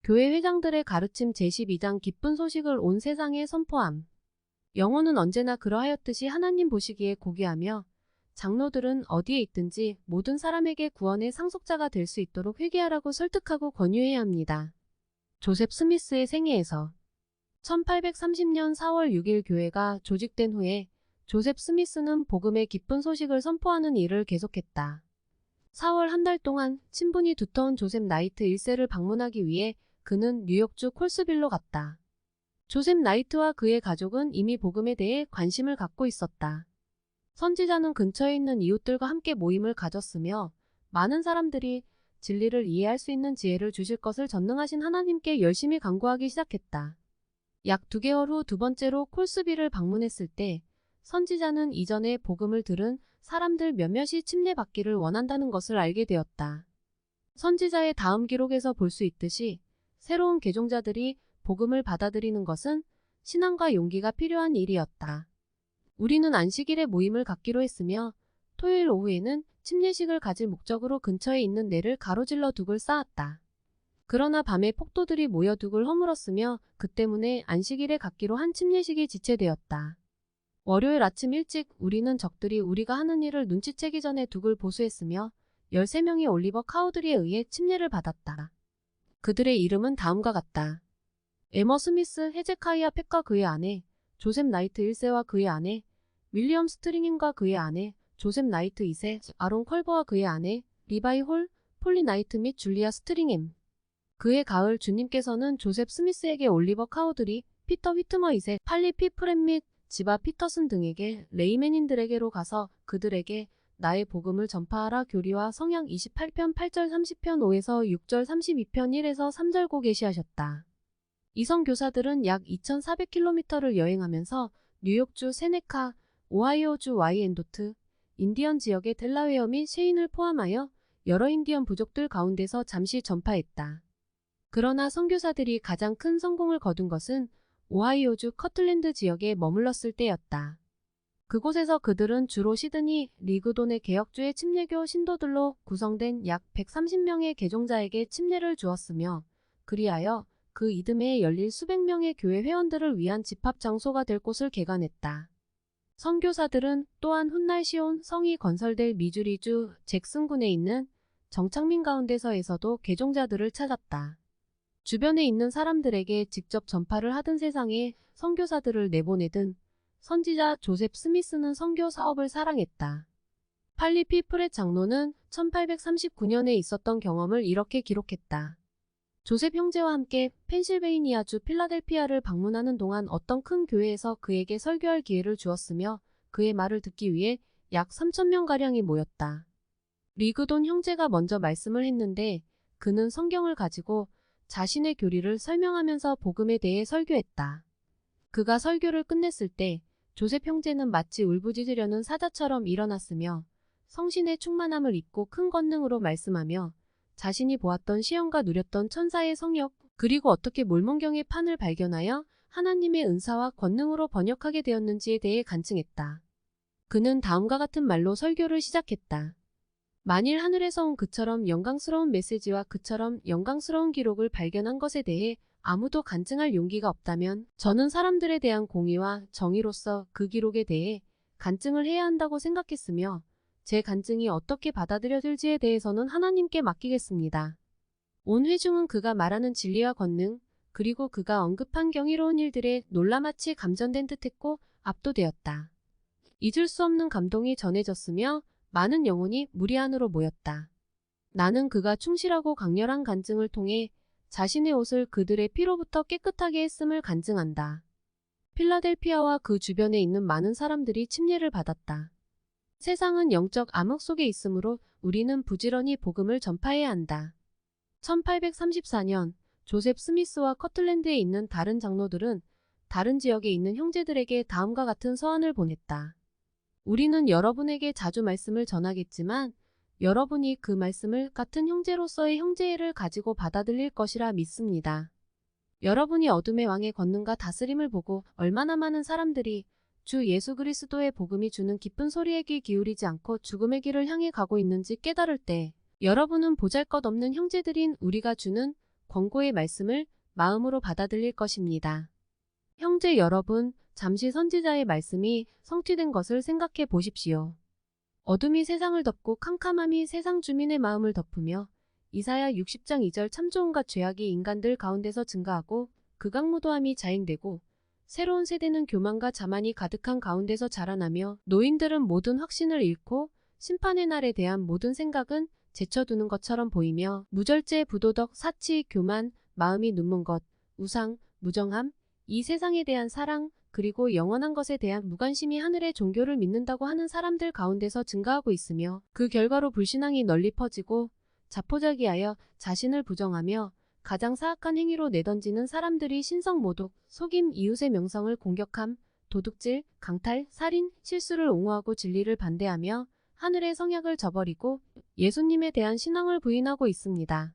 교회 회장들의 가르침 제12장 기쁜 소식을 온 세상에 선포함. 영혼은 언제나 그러하였듯이 하나님 보시기에 고귀하며 장로들은 어디에 있든지 모든 사람에게 구원의 상속자가 될 수 있도록 회개하라고 설득하고 권유해야 합니다. 조셉 스미스의 생애에서 1830년 4월 6일 교회가 조직된 후에 조셉 스미스는 복음의 기쁜 소식을 선포하는 일을 계속했다. 4월 한 달 동안 친분이 두터운 조셉 나이트 1세를 방문하기 위해 그는 뉴욕주 콜스빌로 갔다. 조셉 나이트와 그의 가족은 이미 복음에 대해 관심을 갖고 있었다. 선지자는 근처에 있는 이웃들과 함께 모임을 가졌으며 많은 사람들이 진리를 이해할 수 있는 지혜를 주실 것을 전능하신 하나님께 열심히 간구하기 시작했다. 약 2개월 후 두 번째로 콜스빌을 방문했을 때 선지자는 이전에 복음을 들은 사람들 몇몇이 침례받기를 원한다는 것을 알게 되었다. 선지자의 다음 기록에서 볼 수 있듯이 새로운 개종자들이 복음을 받아들이는 것은 신앙과 용기가 필요한 일이었다. 우리는 안식일에 모임을 갖기로 했으며 토요일 오후에는 침례식을 가질 목적으로 근처에 있는 뇌를 가로질러 둑을 쌓았다. 그러나 밤에 폭도들이 모여 둑을 허물었으며 그 때문에 안식일에 갖기로 한 침례식이 지체되었다. 월요일 아침 일찍 우리는 적들이 우리가 하는 일을 눈치채기 전에 둑을 보수했으며 13명의 올리버 카우드리에 의해 침례를 받았다. 그들의 이름은 다음과 같다. 에머 스미스, 헤제카이아 팩과 그의 아내, 조셉 나이트 1세와 그의 아내, 윌리엄 스트링임과 그의 아내, 조셉 나이트 2세, 아론 컬버와 그의 아내, 리바이 홀, 폴리 나이트 및 줄리아 스트링임. 그의 가을 주님께서는 조셉 스미스에게 올리버 카우드리, 피터 휘트머 2세, 팔리 피 프렛 및 지바 피터슨 등에게 레이맨인들에게로 가서 그들에게 나의 복음을 전파하라 교리와 성약 28편 8절 30편 5에서 6절 32편 1에서 3절고 계시하셨다. 이 선교사들은 약 2400km를 여행하면서 뉴욕주 세네카, 오하이오주 와이엔도트, 인디언 지역의 델라웨어 및 셰인을 포함하여 여러 인디언 부족들 가운데서 잠시 전파했다. 그러나 선교사들이 가장 큰 성공을 거둔 것은 오하이오주 커틀랜드 지역에 머물렀을 때였다. 그곳에서 그들은 주로 시드니, 리그돈의 개혁주의 침례교 신도들로 구성된 약 130명의 개종자에게 침례를 주었으며 그리하여 그 이듬해에 열릴 수백 명의 교회 회원들을 위한 집합 장소가 될 곳을 개관했다. 선교사들은 또한 훗날 시온 성이 건설될 미주리주 잭슨군에 있는 정착민 가운데서에서도 개종자들을 찾았다. 주변에 있는 사람들에게 직접 전파를 하던 세상에 선교사들을 내보내든 선지자 조셉 스미스는 선교 사업을 사랑했다. 팔리 피 프렛 장로는 1839년에 있었던 경험을 이렇게 기록했다. 조셉 형제와 함께 펜실베이니아주 필라델피아를 방문하는 동안 어떤 큰 교회에서 그에게 설교할 기회를 주었으며 그의 말을 듣기 위해 약 3,000명가량이 모였다. 리그돈 형제가 먼저 말씀을 했는데 그는 성경을 가지고 자신의 교리를 설명하면서 복음에 대해 설교했다. 그가 설교를 끝냈을 때 조셉 형제는 마치 울부짖으려는 사자처럼 일어났으며 성신의 충만함을 입고 큰 권능으로 말씀하며 자신이 보았던 시험과 누렸던 천사의 성역 그리고 어떻게 몰몬경의 판을 발견하여 하나님의 은사와 권능으로 번역하게 되었는지에 대해 간증했다. 그는 다음과 같은 말로 설교를 시작했다. 만일 하늘에서 온 그처럼 영광스러운 메시지와 그처럼 영광스러운 기록을 발견한 것에 대해 아무도 간증할 용기가 없다면 저는 사람들에 대한 공의와 정의로서 그 기록에 대해 간증을 해야 한다고 생각했으며 제 간증이 어떻게 받아들여질지에 대해서는 하나님께 맡기겠습니다. 온 회중은 그가 말하는 진리와 권능 그리고 그가 언급한 경이로운 일들에 놀라마치 감전된 듯했고 압도되었다. 잊을 수 없는 감동이 전해졌으며 많은 영혼이 무리 안으로 모였다. 나는 그가 충실하고 강렬한 간증을 통해 자신의 옷을 그들의 피로부터 깨끗하게 했음을 간증한다. 필라델피아와 그 주변에 있는 많은 사람들이 침례를 받았다. 세상은 영적 암흑 속에 있으므로 우리는 부지런히 복음을 전파해야 한다. 1834년 조셉 스미스와 커틀랜드에 있는 다른 장로들은 다른 지역에 있는 형제들에게 다음과 같은 서한을 보냈다. 우리는 여러분에게 자주 말씀을 전하겠지만 여러분이 그 말씀을 같은 형제로서의 형제애를 가지고 받아들일 것이라 믿습니다. 여러분이 어둠의 왕의 권능과 다스림을 보고 얼마나 많은 사람들이 주 예수 그리스도의 복음이 주는 기쁜 소리에 귀 기울이지 않고 죽음의 길을 향해 가고 있는지 깨달을 때 여러분은 보잘것없는 형제들인 우리가 주는 권고의 말씀을 마음으로 받아들일 것입니다. 형제 여러분, 잠시 선지자의 말씀이 성취된 것을 생각해 보십시오. 어둠이 세상을 덮고 캄캄함이 세상 주민의 마음을 덮으며 이사야 60장 2절 참조 온갖 죄악이 인간들 가운데서 증가하고 극악무도함이 자행되고 새로운 세대는 교만과 자만이 가득한 가운데서 자라나며 노인들은 모든 확신을 잃고 심판의 날에 대한 모든 생각은 제쳐두는 것처럼 보이며 무절제, 부도덕, 사치, 교만, 마음이 눈먼 것, 우상, 무정함, 이 세상에 대한 사랑, 그리고 영원한 것에 대한 무관심이 하늘의 종교를 믿는다고 하는 사람들 가운데서 증가하고 있으며 그 결과로 불신앙이 널리 퍼지고 자포자기하여 자신을 부정하며 가장 사악한 행위로 내던지는 사람들이 신성모독, 속임, 이웃의 명성을 공격함, 도둑질, 강탈, 살인, 실수를 옹호하고 진리를 반대하며 하늘의 성약을 저버리고 예수님에 대한 신앙을 부인하고 있습니다.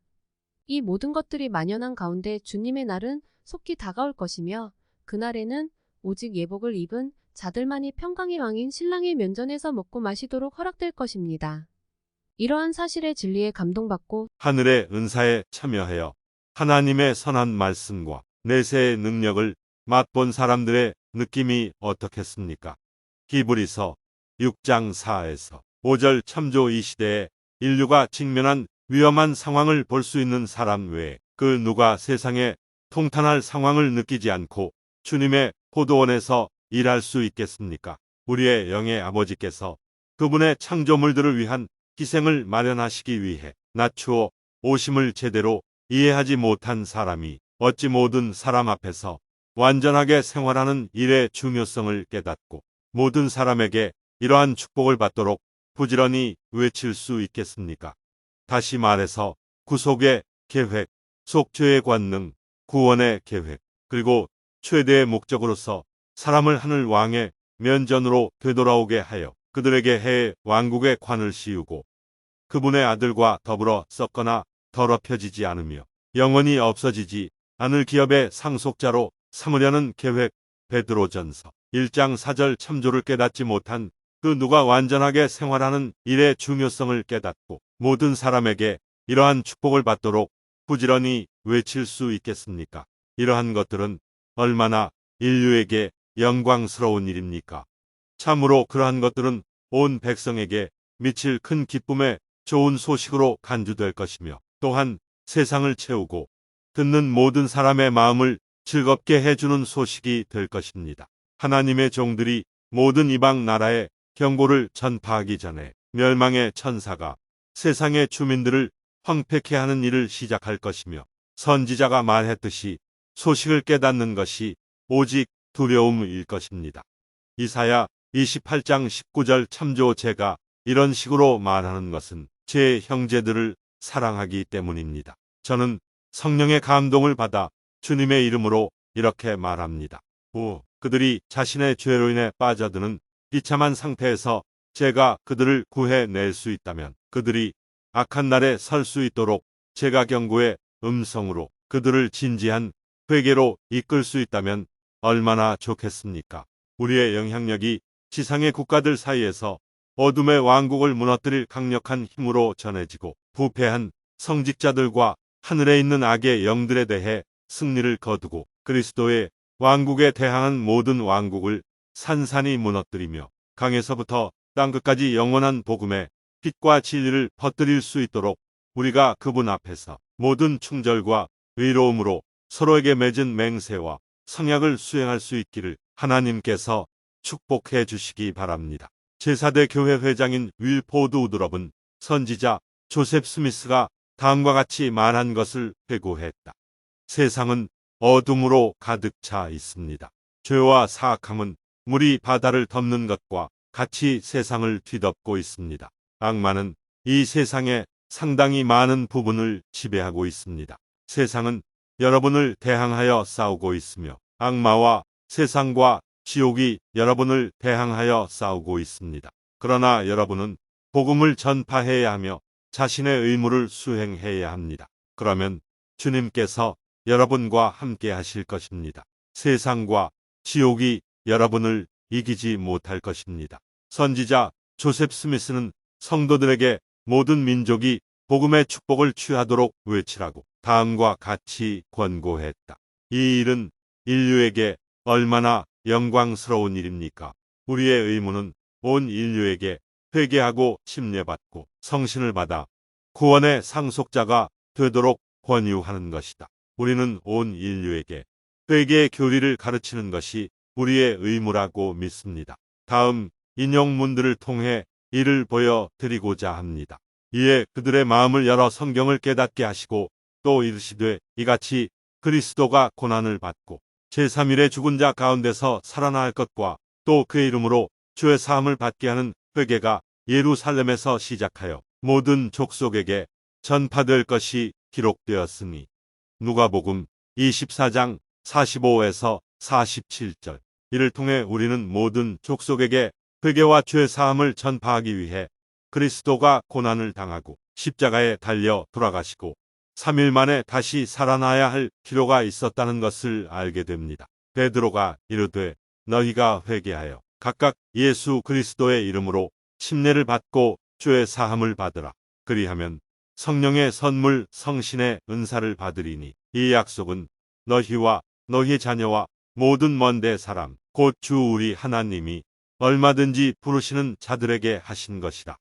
이 모든 것들이 만연한 가운데 주님의 날은 속히 다가올 것이며 그날에는 오직 예복을 입은 자들만이 평강의 왕인 신랑의 면전에서 먹고 마시도록 허락될 것입니다. 이러한 사실의 진리에 감동받고 하늘의 은사에 참여하여 하나님의 선한 말씀과 내세의 능력을 맛본 사람들의 느낌이 어떻겠습니까? 히브리서 6장 4에서 5절 참조. 이 시대에 인류가 직면한 위험한 상황을 볼 수 있는 사람 외에 그 누가 세상에 통탄할 상황을 느끼지 않고 주님의 포도원에서 일할 수 있겠습니까? 우리의 영의 아버지께서 그분의 창조물들을 위한 희생을 마련하시기 위해 낮추어 오심을 제대로 이해하지 못한 사람이 어찌 모든 사람 앞에서 완전하게 생활하는 일의 중요성을 깨닫고 모든 사람에게 이러한 축복을 받도록 부지런히 외칠 수 있겠습니까? 다시 말해서 구속의 계획, 속죄의 권능, 구원의 계획, 그리고 최대의 목적으로서 사람을 하늘 왕의 면전으로 되돌아오게 하여 그들에게 해 왕국의 관을 씌우고 그분의 아들과 더불어 썩거나 더럽혀지지 않으며 영원히 없어지지 않을 기업의 상속자로 삼으려는 계획. 베드로전서 1장 4절 참조를 깨닫지 못한 그 누가 완전하게 생활하는 일의 중요성을 깨닫고 모든 사람에게 이러한 축복을 받도록 부지런히 외칠 수 있겠습니까? 이러한 것들은 얼마나 인류에게 영광스러운 일입니까? 참으로 그러한 것들은 온 백성에게 미칠 큰 기쁨의 좋은 소식으로 간주될 것이며 또한 세상을 채우고 듣는 모든 사람의 마음을 즐겁게 해주는 소식이 될 것입니다. 하나님의 종들이 모든 이방 나라에 경고를 전파하기 전에 멸망의 천사가 세상의 주민들을 황폐케 하는 일을 시작할 것이며 선지자가 말했듯이 소식을 깨닫는 것이 오직 두려움일 것입니다. 이사야 28장 19절 참조. 제가 이런 식으로 말하는 것은 제 형제들을 사랑하기 때문입니다. 저는 성령의 감동을 받아 주님의 이름으로 이렇게 말합니다. 그들이 자신의 죄로 인해 빠져드는 비참한 상태에서 제가 그들을 구해낼 수 있다면 그들이 악한 날에 설 수 있도록 제가 경고의 음성으로 그들을 진지한 회개로 이끌 수 있다면 얼마나 좋겠습니까? 우리의 영향력이 지상의 국가들 사이에서 어둠의 왕국을 무너뜨릴 강력한 힘으로 전해지고 부패한 성직자들과 하늘에 있는 악의 영들에 대해 승리를 거두고 그리스도의 왕국에 대항한 모든 왕국을 산산이 무너뜨리며 강에서부터 땅끝까지 영원한 복음의 빛과 진리를 퍼뜨릴 수 있도록 우리가 그분 앞에서 모든 충절과 의로움으로 서로에게 맺은 맹세와 성약을 수행할 수 있기를 하나님께서 축복해 주시기 바랍니다. 제4대 교회 회장인 윌포드 우드럽은 선지자 조셉 스미스가 다음과 같이 말한 것을 회고했다. 세상은 어둠으로 가득 차 있습니다. 죄와 사악함은 물이 바다를 덮는 것과 같이 세상을 뒤덮고 있습니다. 악마는 이 세상의 상당히 많은 부분을 지배하고 있습니다. 세상은 여러분을 대항하여 싸우고 있으며 악마와 세상과 지옥이 여러분을 대항하여 싸우고 있습니다. 그러나 여러분은 복음을 전파해야 하며 자신의 의무를 수행해야 합니다. 그러면 주님께서 여러분과 함께 하실 것입니다. 세상과 지옥이 여러분을 이기지 못할 것입니다. 선지자 조셉 스미스는 성도들에게 모든 민족이 복음의 축복을 취하도록 외치라고 다음과 같이 권고했다. 이 일은 인류에게 얼마나 영광스러운 일입니까? 우리의 의무는 온 인류에게 회개하고 침례받고 성신을 받아 구원의 상속자가 되도록 권유하는 것이다. 우리는 온 인류에게 회개의 교리를 가르치는 것이 우리의 의무라고 믿습니다. 다음 인용문들을 통해 이를 보여드리고자 합니다. 이에 그들의 마음을 열어 성경을 깨닫게 하시고 또 이르시되 이같이 그리스도가 고난을 받고 제3일에 죽은 자 가운데서 살아날 것과 또 그의 이름으로 죄 사함을 받게 하는 회개가 예루살렘에서 시작하여 모든 족속에게 전파될 것이 기록되었으니. 누가복음 24장 45에서 47절. 이를 통해 우리는 모든 족속에게 회개와 죄 사함을 전파하기 위해 그리스도가 고난을 당하고 십자가에 달려 돌아가시고 3일 만에 다시 살아나야 할 필요가 있었다는 것을 알게 됩니다. 베드로가 이르되 너희가 회개하여 각각 예수 그리스도의 이름으로 침례를 받고 죄 사함을 받으라. 그리하면 성령의 선물 성신의 은사를 받으리니 이 약속은 너희와 너희 자녀와 모든 먼데 사람 곧 주 우리 하나님이 얼마든지 부르시는 자들에게 하신 것이라.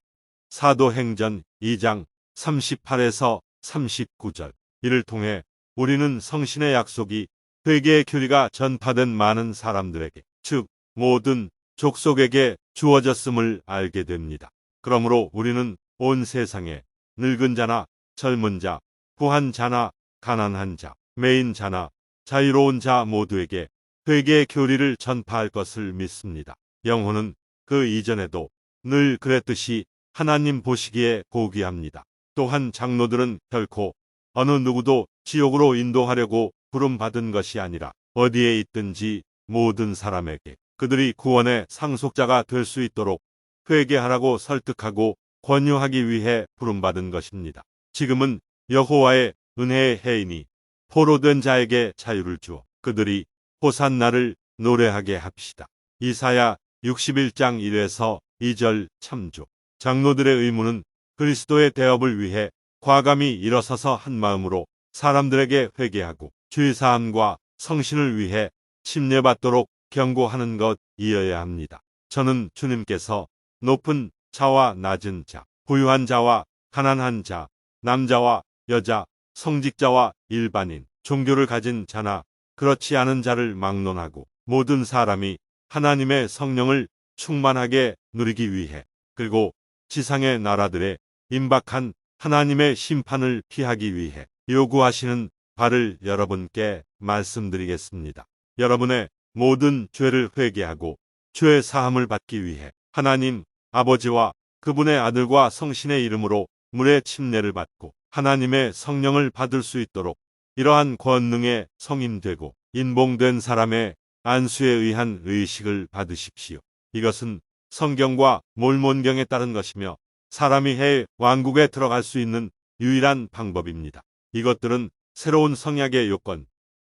사도행전 2장 38에서 39절. 이를 통해 우리는 성신의 약속이 회개의 교리가 전파된 많은 사람들에게, 즉 모든 족속에게 주어졌음을 알게 됩니다. 그러므로 우리는 온 세상에 늙은 자나 젊은 자, 부한 자나 가난한 자, 매인 자나 자유로운 자 모두에게 회개의 교리를 전파할 것을 믿습니다. 영혼은 그 이전에도 늘 그랬듯이 하나님 보시기에 고귀합니다. 또한 장로들은 결코 어느 누구도 지옥으로 인도하려고 부름받은 것이 아니라 어디에 있든지 모든 사람에게 그들이 구원의 상속자가 될 수 있도록 회개하라고 설득하고 권유하기 위해 부름받은 것입니다. 지금은 여호와의 은혜의 해이니 포로된 자에게 자유를 주어 그들이 호산나를 노래하게 합시다. 이사야 61장 1에서 2절 참조. 장로들의 의무는 그리스도의 대업을 위해 과감히 일어서서 한 마음으로 사람들에게 회개하고 죄사함과 성신을 위해 침례받도록 경고하는 것이어야 합니다. 저는 주님께서 높은 자와 낮은 자, 부유한 자와 가난한 자, 남자와 여자, 성직자와 일반인, 종교를 가진 자나 그렇지 않은 자를 막론하고 모든 사람이 하나님의 성령을 충만하게 누리기 위해 그리고 지상의 나라들의 임박한 하나님의 심판을 피하기 위해 요구하시는 바를 여러분께 말씀드리겠습니다. 여러분의 모든 죄를 회개하고 죄 사함을 받기 위해 하나님 아버지와 그분의 아들과 성신의 이름으로 물의 침례를 받고 하나님의 성령을 받을 수 있도록 이러한 권능에 성인되고 인봉된 사람의 안수에 의한 의식을 받으십시오. 이것은 성경과 몰몬경에 따른 것이며 사람이 해 왕국에 들어갈 수 있는 유일한 방법입니다. 이것들은 새로운 성약의 요건,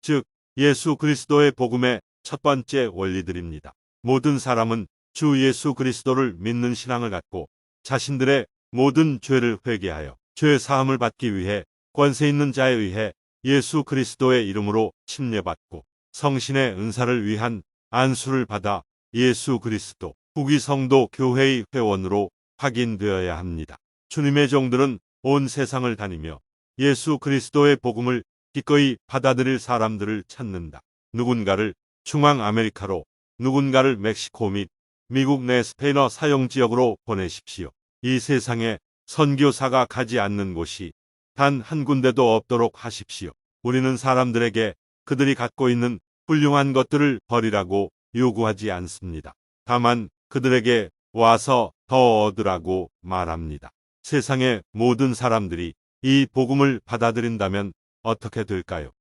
즉 예수 그리스도의 복음의 첫 번째 원리들입니다. 모든 사람은 주 예수 그리스도를 믿는 신앙을 갖고 자신들의 모든 죄를 회개하여 죄 사함을 받기 위해 권세 있는 자에 의해 예수 그리스도의 이름으로 침례받고 성신의 은사를 위한 안수를 받아 예수 그리스도 후기 성도 교회의 회원으로 확인되어야 합니다. 주님의 종들은 온 세상을 다니며 예수 그리스도의 복음을 기꺼이 받아들일 사람들을 찾는다. 누군가를 중앙 아메리카로, 누군가를 멕시코 및 미국 내 스페인어 사용 지역으로 보내십시오. 이 세상에 선교사가 가지 않는 곳이 단 한 군데도 없도록 하십시오. 우리는 사람들에게 그들이 갖고 있는 훌륭한 것들을 버리라고 요구하지 않습니다. 다만 그들에게 와서 더 얻으라고 말합니다. 세상의 모든 사람들이 이 복음을 받아들인다면 어떻게 될까요?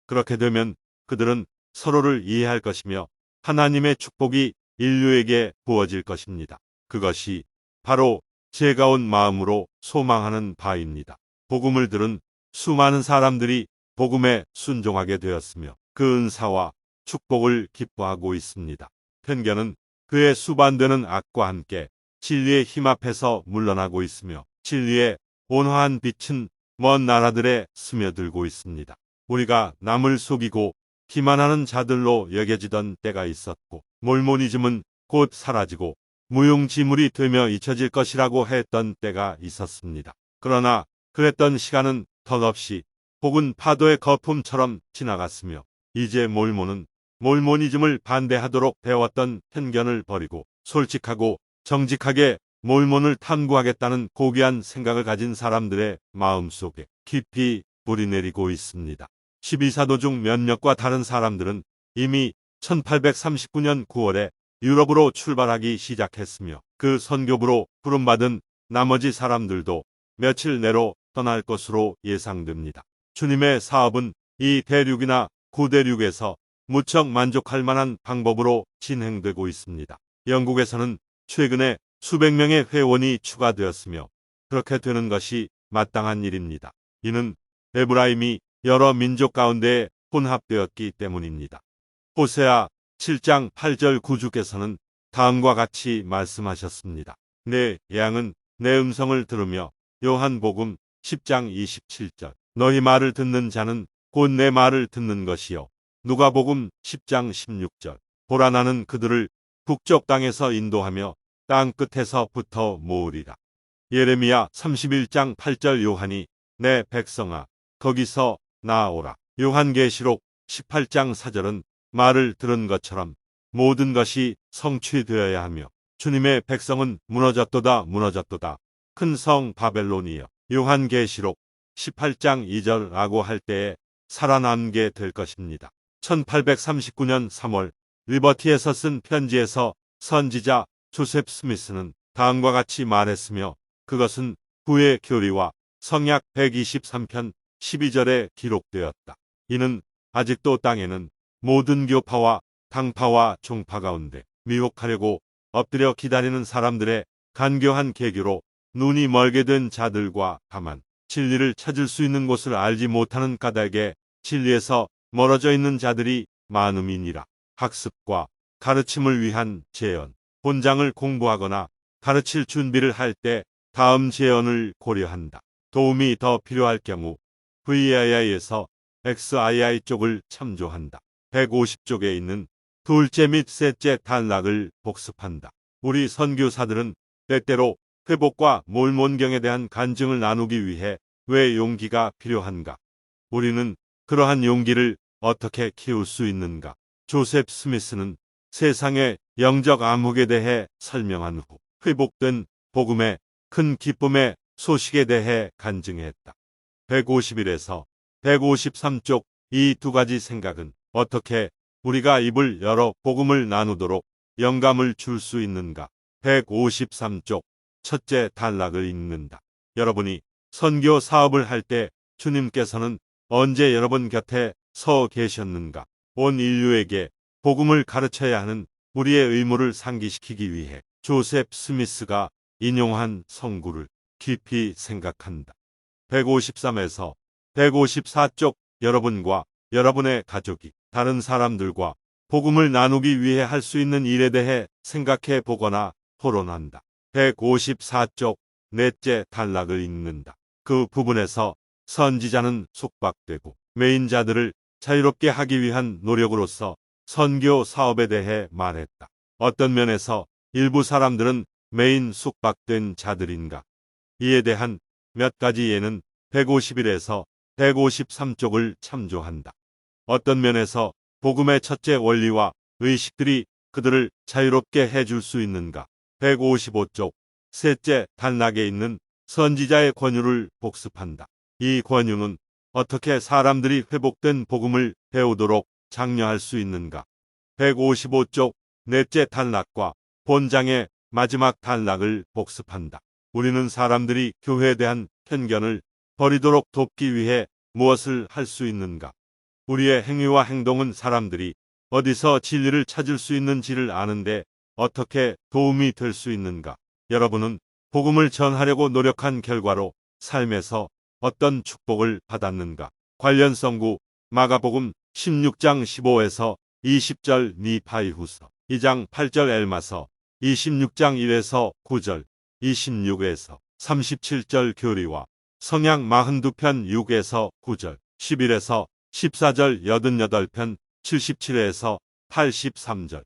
그렇게 되면 그들은 서로를 이해할 것이며 하나님의 축복이 인류에게 부어질 것입니다. 그것이 바로 제가 온 마음으로 소망하는 바입니다. 복음을 들은 수많은 사람들이 복음에 순종하게 되었으며 그 은사와 축복을 기뻐하고 있습니다. 편견은 그의 수반되는 악과 함께 진리의 힘 앞에서 물러나고 있으며 진리의 온화한 빛은 먼 나라들에 스며들고 있습니다. 우리가 남을 속이고 기만하는 자들로 여겨지던 때가 있었고, 몰모니즘은 곧 사라지고 무용지물이 되며 잊혀질 것이라고 했던 때가 있었습니다. 그러나 그랬던 시간은 덧없이 혹은 파도의 거품처럼 지나갔으며, 이제 몰모는 몰모니즘을 반대하도록 배웠던 편견을 버리고 솔직하고 정직하게 몰몬을 탐구하겠다는 고귀한 생각을 가진 사람들의 마음속에 깊이 뿌리내리고 있습니다. 12사도 중 몇몇과 다른 사람들은 이미 1839년 9월에 유럽으로 출발하기 시작했으며, 그 선교부로 부름받은 나머지 사람들도 며칠 내로 떠날 것으로 예상됩니다. 주님의 사업은 이 대륙이나 구대륙에서 무척 만족할 만한 방법으로 진행되고 있습니다. 영국에서는 최근에 수백 명의 회원이 추가되었으며, 그렇게 되는 것이 마땅한 일입니다. 이는 에브라임이 여러 민족 가운데 혼합되었기 때문입니다. 호세아 7장 8절 9주께서는 다음과 같이 말씀하셨습니다. 내 양은 내 음성을 들으며, 요한복음 10장 27절 너희 말을 듣는 자는 곧 내 말을 듣는 것이요. 누가복음 10장 16절 보라 나는 그들을 북쪽 땅에서 인도하며 땅 끝에서부터 모으리라. 예레미야 31장 8절 요한이 내 백성아 거기서 나아오라. 요한계시록 18장 4절은 말을 들은 것처럼 모든 것이 성취되어야 하며, 주님의 백성은 무너졌도다 무너졌도다 큰 성 바벨론이여. 요한계시록 18장 2절라고 할 때에 살아남게 될 것입니다. 1839년 3월 리버티에서 쓴 편지에서 선지자 조셉 스미스는 다음과 같이 말했으며, 그것은 후의 교리와 성약 123편 12절에 기록되었다. 이는 아직도 땅에는 모든 교파와 당파와 종파 가운데 미혹하려고 엎드려 기다리는 사람들의 간교한 계교로 눈이 멀게 된 자들과 다만 진리를 찾을 수 있는 곳을 알지 못하는 까닭에 진리에서 멀어져 있는 자들이 많음이니라. 학습과 가르침을 위한 제언. 본장을 공부하거나 가르칠 준비를 할 때 다음 제언을 고려한다. 도움이 더 필요할 경우 VII에서 XII 쪽을 참조한다. 150쪽에 있는 둘째 및 셋째 단락을 복습한다. 우리 선교사들은 때때로 회복과 몰몬경에 대한 간증을 나누기 위해 왜 용기가 필요한가? 우리는 그러한 용기를 어떻게 키울 수 있는가? 조셉 스미스는 세상의 영적 암흑에 대해 설명한 후 회복된 복음의 큰 기쁨의 소식에 대해 간증했다. 151에서 153쪽 이 두 가지 생각은 어떻게 우리가 입을 열어 복음을 나누도록 영감을 줄 수 있는가? 153쪽 첫째 단락을 읽는다. 여러분이 선교 사업을 할 때 주님께서는 언제 여러분 곁에 서 계셨는가? 온 인류에게 복음을 가르쳐야 하는 우리의 의무를 상기시키기 위해 조셉 스미스가 인용한 성구를 깊이 생각한다. 153에서 154쪽 여러분과 여러분의 가족이 다른 사람들과 복음을 나누기 위해 할 수 있는 일에 대해 생각해 보거나 토론한다. 154쪽 넷째 단락을 읽는다. 그 부분에서 선지자는 속박되고 매인 자들을 자유롭게 하기 위한 노력으로서 선교 사업에 대해 말했다. 어떤 면에서 일부 사람들은 매인 속박된 자들인가? 이에 대한 몇 가지 예는 151에서 153쪽을 참조한다. 어떤 면에서 복음의 첫째 원리와 의식들이 그들을 자유롭게 해줄 수 있는가? 155쪽 셋째 단락에 있는 선지자의 권유를 복습한다. 이 권유는 어떻게 사람들이 회복된 복음을 배우도록 장려할 수 있는가? 155쪽 넷째 단락과 본장의 마지막 단락을 복습한다. 우리는 사람들이 교회에 대한 편견을 버리도록 돕기 위해 무엇을 할 수 있는가? 우리의 행위와 행동은 사람들이 어디서 진리를 찾을 수 있는지를 아는데 어떻게 도움이 될 수 있는가? 여러분은 복음을 전하려고 노력한 결과로 삶에서 어떤 축복을 받았는가? 관련 성구 마가복음 16장 15에서 20절 니파이후서 2장 8절 엘마서 26장 1에서 9절 26에서 37절 교리와 성약 42편 6에서 9절, 11에서 14절, 88편 77에서 83절.